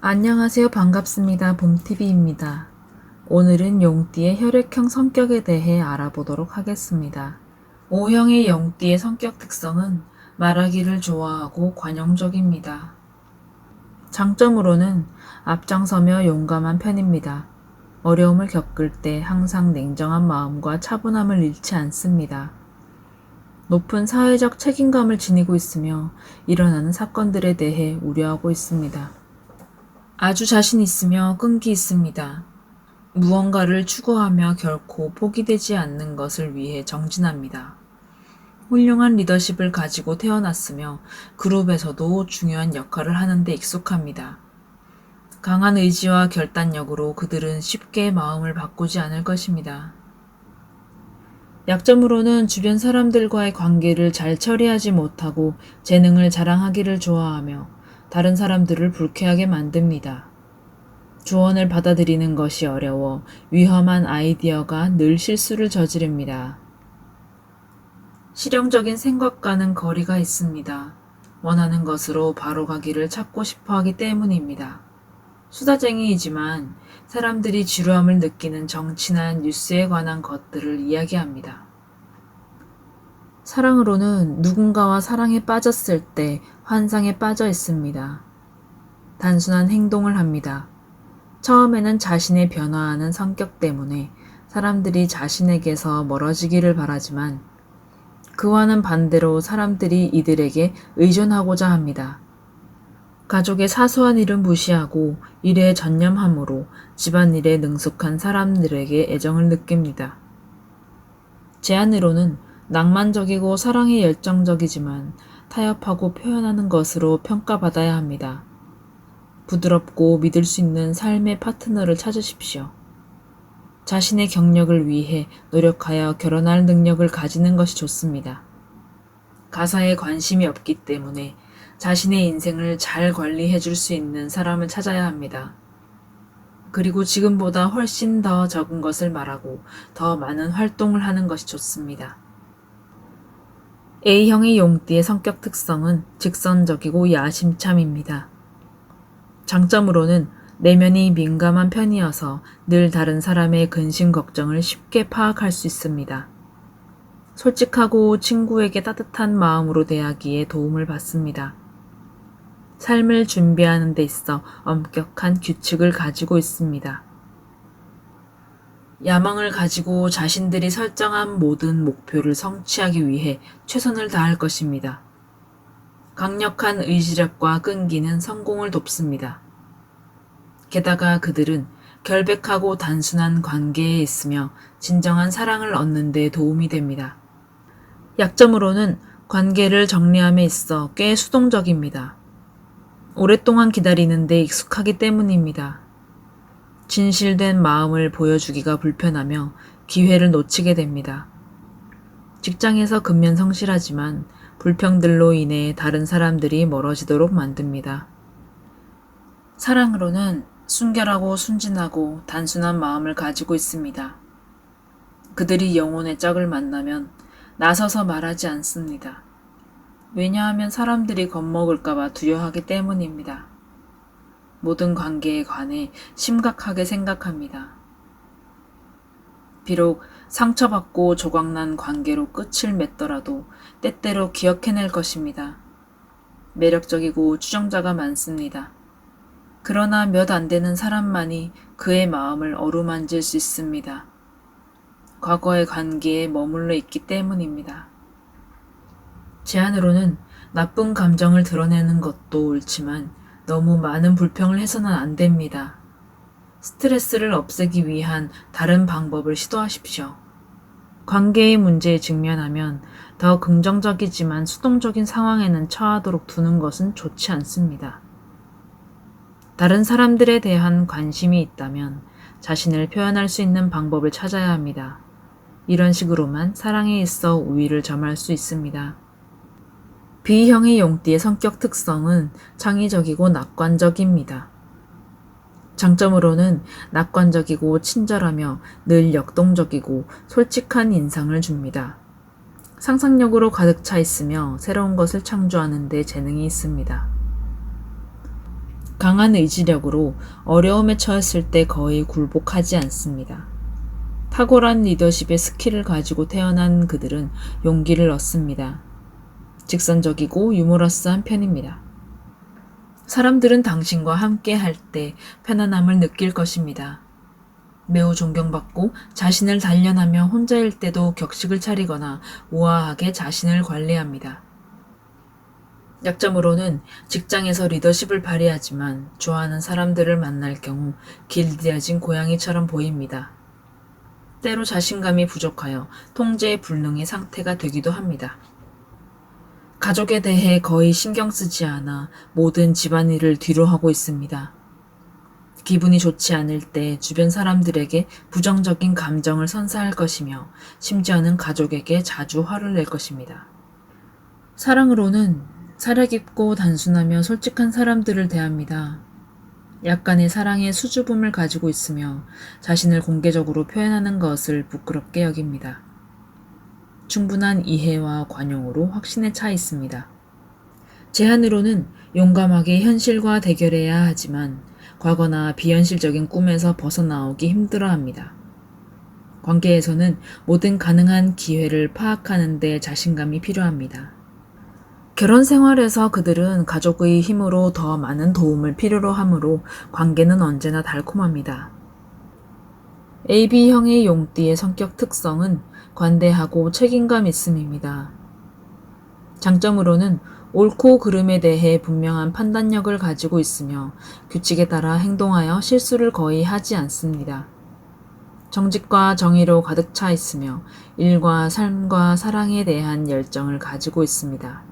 안녕하세요. 반갑습니다. 봄TV입니다. 오늘은 용띠의 혈액형 성격에 대해 알아보도록 하겠습니다. O형의 용띠의 성격 특성은 말하기를 좋아하고 관용적입니다. 장점으로는 앞장서며 용감한 편입니다. 어려움을 겪을 때 항상 냉정한 마음과 차분함을 잃지 않습니다. 높은 사회적 책임감을 지니고 있으며 일어나는 사건들에 대해 우려하고 있습니다. 아주 자신 있으며 끈기 있습니다. 무언가를 추구하며 결코 포기되지 않는 것을 위해 정진합니다. 훌륭한 리더십을 가지고 태어났으며 그룹에서도 중요한 역할을 하는 데 익숙합니다. 강한 의지와 결단력으로 그들은 쉽게 마음을 바꾸지 않을 것입니다. 약점으로는 주변 사람들과의 관계를 잘 처리하지 못하고 재능을 자랑하기를 좋아하며 다른 사람들을 불쾌하게 만듭니다. 조언을 받아들이는 것이 어려워 위험한 아이디어가 늘 실수를 저지릅니다. 실용적인 생각과는 거리가 있습니다. 원하는 것으로 바로 가기를 찾고 싶어 하기 때문입니다. 수다쟁이이지만 사람들이 지루함을 느끼는 정치나 뉴스에 관한 것들을 이야기합니다. 사랑으로는 누군가와 사랑에 빠졌을 때 환상에 빠져 있습니다. 단순한 행동을 합니다. 처음에는 자신의 변화하는 성격 때문에 사람들이 자신에게서 멀어지기를 바라지만 그와는 반대로 사람들이 이들에게 의존하고자 합니다. 가족의 사소한 일은 무시하고 일에 전념함으로 집안일에 능숙한 사람들에게 애정을 느낍니다. 제안으로는 낭만적이고 사랑에 열정적이지만 타협하고 표현하는 것으로 평가받아야 합니다. 부드럽고 믿을 수 있는 삶의 파트너를 찾으십시오. 자신의 경력을 위해 노력하여 결혼할 능력을 가지는 것이 좋습니다. 가사에 관심이 없기 때문에 자신의 인생을 잘 관리해 줄 수 있는 사람을 찾아야 합니다. 그리고 지금보다 훨씬 더 적은 것을 말하고 더 많은 활동을 하는 것이 좋습니다. A형의 용띠의 성격 특성은 직선적이고 야심참입니다. 장점으로는 내면이 민감한 편이어서 늘 다른 사람의 근심 걱정을 쉽게 파악할 수 있습니다. 솔직하고 친구에게 따뜻한 마음으로 대하기에 도움을 받습니다. 삶을 준비하는 데 있어 엄격한 규칙을 가지고 있습니다. 야망을 가지고 자신들이 설정한 모든 목표를 성취하기 위해 최선을 다할 것입니다. 강력한 의지력과 끈기는 성공을 돕습니다. 게다가 그들은 결백하고 단순한 관계에 있으며 진정한 사랑을 얻는 데 도움이 됩니다. 약점으로는 관계를 정리함에 있어 꽤 수동적입니다. 오랫동안 기다리는 데 익숙하기 때문입니다. 진실된 마음을 보여주기가 불편하며 기회를 놓치게 됩니다. 직장에서 근면성실하지만 불평들로 인해 다른 사람들이 멀어지도록 만듭니다. 사랑으로는 순결하고 순진하고 단순한 마음을 가지고 있습니다. 그들이 영혼의 짝을 만나면 나서서 말하지 않습니다. 왜냐하면 사람들이 겁먹을까봐 두려워하기 때문입니다. 모든 관계에 관해 심각하게 생각합니다. 비록 상처받고 조각난 관계로 끝을 맺더라도 때때로 기억해낼 것입니다. 매력적이고 추정자가 많습니다. 그러나 몇 안 되는 사람만이 그의 마음을 어루만질 수 있습니다. 과거의 관계에 머물러 있기 때문입니다. 제안으로는 나쁜 감정을 드러내는 것도 옳지만 너무 많은 불평을 해서는 안 됩니다. 스트레스를 없애기 위한 다른 방법을 시도하십시오. 관계의 문제에 직면하면 더 긍정적이지만 수동적인 상황에는 처하도록 두는 것은 좋지 않습니다. 다른 사람들에 대한 관심이 있다면 자신을 표현할 수 있는 방법을 찾아야 합니다. 이런 식으로만 사랑에 있어 우위를 점할 수 있습니다. B형의 용띠의 성격 특성은 창의적이고 낙관적입니다. 장점으로는 낙관적이고 친절하며 늘 역동적이고 솔직한 인상을 줍니다. 상상력으로 가득 차 있으며 새로운 것을 창조하는 데 재능이 있습니다. 강한 의지력으로 어려움에 처했을 때 거의 굴복하지 않습니다. 탁월한 리더십의 스킬을 가지고 태어난 그들은 용기를 얻습니다. 직선적이고 유머러스한 편입니다. 사람들은 당신과 함께 할 때 편안함을 느낄 것입니다. 매우 존경받고 자신을 단련하며 혼자일 때도 격식을 차리거나 우아하게 자신을 관리합니다. 약점으로는 직장에서 리더십을 발휘하지만 좋아하는 사람들을 만날 경우 길들여진 고양이처럼 보입니다. 때로 자신감이 부족하여 통제에 불능의 상태가 되기도 합니다. 가족에 대해 거의 신경 쓰지 않아 모든 집안일을 뒤로 하고 있습니다. 기분이 좋지 않을 때 주변 사람들에게 부정적인 감정을 선사할 것이며 심지어는 가족에게 자주 화를 낼 것입니다. 사랑으로는 사려 깊고 단순하며 솔직한 사람들을 대합니다. 약간의 사랑의 수줍음을 가지고 있으며 자신을 공개적으로 표현하는 것을 부끄럽게 여깁니다. 충분한 이해와 관용으로 확신에 차 있습니다. 제안으로는 용감하게 현실과 대결해야 하지만 과거나 비현실적인 꿈에서 벗어나오기 힘들어합니다. 관계에서는 모든 가능한 기회를 파악하는 데 자신감이 필요합니다. 결혼 생활에서 그들은 가족의 힘으로 더 많은 도움을 필요로 하므로 관계는 언제나 달콤합니다. AB형의 용띠의 성격 특성은 관대하고 책임감 있음입니다. 장점으로는 옳고 그름에 대해 분명한 판단력을 가지고 있으며 규칙에 따라 행동하여 실수를 거의 하지 않습니다. 정직과 정의로 가득 차 있으며 일과 삶과 사랑에 대한 열정을 가지고 있습니다.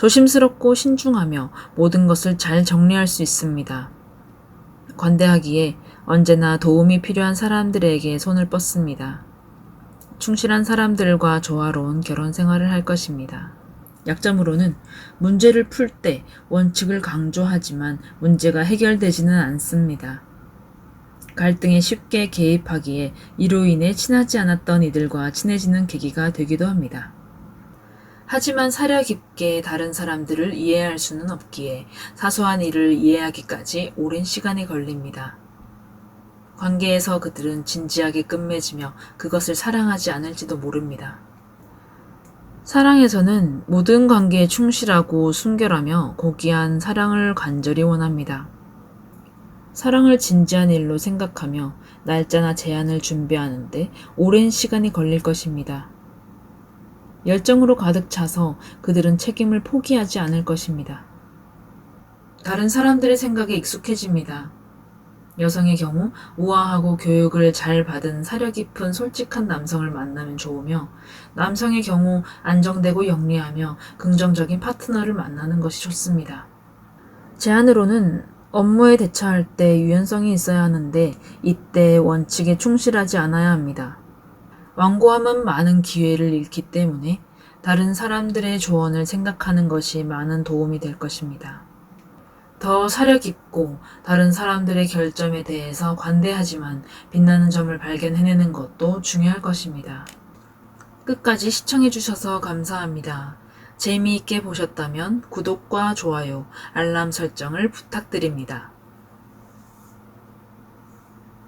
조심스럽고 신중하며 모든 것을 잘 정리할 수 있습니다. 관대하기에 언제나 도움이 필요한 사람들에게 손을 뻗습니다. 충실한 사람들과 조화로운 결혼 생활을 할 것입니다. 약점으로는 문제를 풀 때 원칙을 강조하지만 문제가 해결되지는 않습니다. 갈등에 쉽게 개입하기에 이로 인해 친하지 않았던 이들과 친해지는 계기가 되기도 합니다. 하지만 사려 깊게 다른 사람들을 이해할 수는 없기에 사소한 일을 이해하기까지 오랜 시간이 걸립니다. 관계에서 그들은 진지하게 끝맺으며 그것을 사랑하지 않을지도 모릅니다. 사랑에서는 모든 관계에 충실하고 순결하며 고귀한 사랑을 간절히 원합니다. 사랑을 진지한 일로 생각하며 날짜나 제한을 준비하는데 오랜 시간이 걸릴 것입니다. 열정으로 가득 차서 그들은 책임을 포기하지 않을 것입니다. 다른 사람들의 생각에 익숙해집니다. 여성의 경우 우아하고 교육을 잘 받은 사려 깊은 솔직한 남성을 만나면 좋으며 남성의 경우 안정되고 영리하며 긍정적인 파트너를 만나는 것이 좋습니다. 제안으로는 업무에 대처할 때 유연성이 있어야 하는데 이때 원칙에 충실하지 않아야 합니다. 완고함은 많은 기회를 잃기 때문에 다른 사람들의 조언을 생각하는 것이 많은 도움이 될 것입니다. 더 사려 깊고 다른 사람들의 결점에 대해서 관대하지만 빛나는 점을 발견해내는 것도 중요할 것입니다. 끝까지 시청해주셔서 감사합니다. 재미있게 보셨다면 구독과 좋아요, 알람 설정을 부탁드립니다.